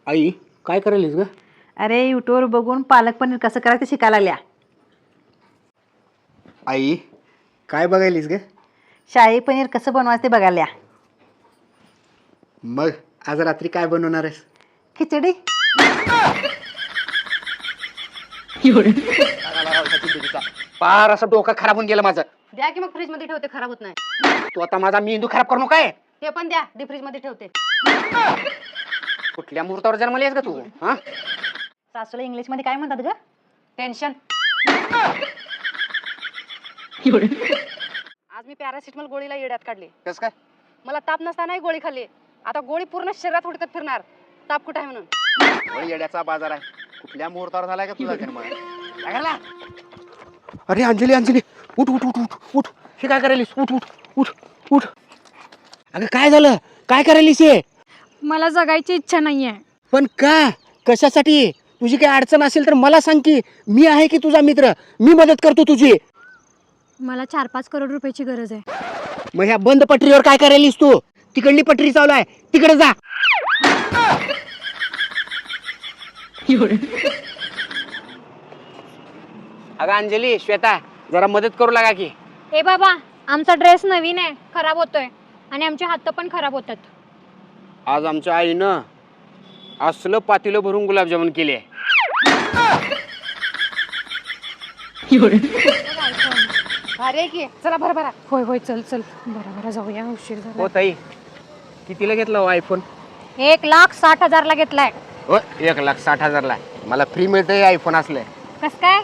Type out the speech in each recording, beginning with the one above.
आई काय करायलीस ग? अरे युट्यूबवर बघून पालक पनीर कसं करायचं शिकायला लागल्या. आई काय बघायलीस ग? शाही पनीर कसं बनवायचं ते बघायला. मग आज रात्री काय बनवणार आहेस? खिचडी. पार असं डोकं खराब होऊन गेलं माझं. द्या की मग फ्रीज मध्ये ठेवते, खराब होत नाही. तू आता माझा मेंदू खराब करू काय? ते पण द्या, डी फ्रीज मध्ये ठेवते. कुठल्या मुहूर्तावर जन्मली आहेस ग तू? हा सासूला इंग्लिश मध्ये काय म्हणतात ग? टेन्शन. आज मी पॅरासिटमॉल गोळीला येड्यात काढले. कस काय? मला ताप नसतानाही गोळी खाल्ली. आता गोळी पूर्ण शरीरात हुडकत फिरणार, ताप कुठे आहे म्हणून. येड्याचा बाजार आहे. कुठल्या मुहूर्तावर झालाय का तुझा जन्म? काय करला? अरे अंजली अंजली उठ उठ उठ उठ उठ. हे काय करायलीस? उठ उठ उठ उठ. अगं काय झालं? काय करायलीस हे? मला जगायची इच्छा नाहीये. पण का? कशासाठी? तुझी काही अडचण असेल तर मला सांग की, मी आहे की तुझा मित्र, मी मदत करतो तुझी. मला 4-5 करोड रुपयाची गरज आहे. मग ह्या बंद पटरीवर काय करायलीस तू? तिकडली पटरी चालू आहे, तिकडे जा. अगं अंजली श्वेता जरा मदत करू लागा की. ए बाबा, आमचा ड्रेस नवीन आहे, खराब होतोय आणि आमचे हात पण खराब होतात. आज आमच्या आईनं असलं पातीलं भरून गुलाबजामुन केले. भारी आहे की, चला भरा भरा. होय होय, चल चल, बरा जाऊया, उशीर झाला. हो ताई, कितीला घेतला हो आयफोन? 1,60,000 ला घेतलाय. हो 1,60,000 मला फ्री मिळतंय आयफोन असले. कस काय?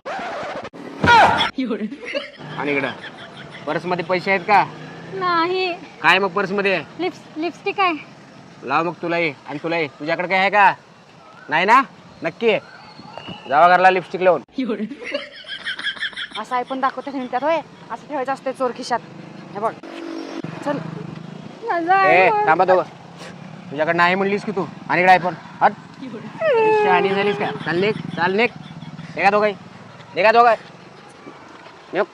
आणि इकडं पर्स मध्ये पैसे आहेत का? नाही. काय मग पर्स मध्ये? लिपस्टिक आहे. लाव मग तुला ये आणि तुला ये. तुझ्याकडे काय आहे का? नाही ना? नक्की जावा घरला लिपस्टिक लावून. असं आयफोन दाखवते त्यात होय, असं ठेवायचं असते चोर खिशात. हे बघ, चल. माझा ए iPhone. थांबा दोघं. तुझ्याकडे नाही म्हणलीस की तू आणि इकडे आयफोन. हट. शहाणी झालीस का? चाल निघ, चाल निघ. निघा दोघं, निघा दोघं. निघ,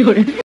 निघ.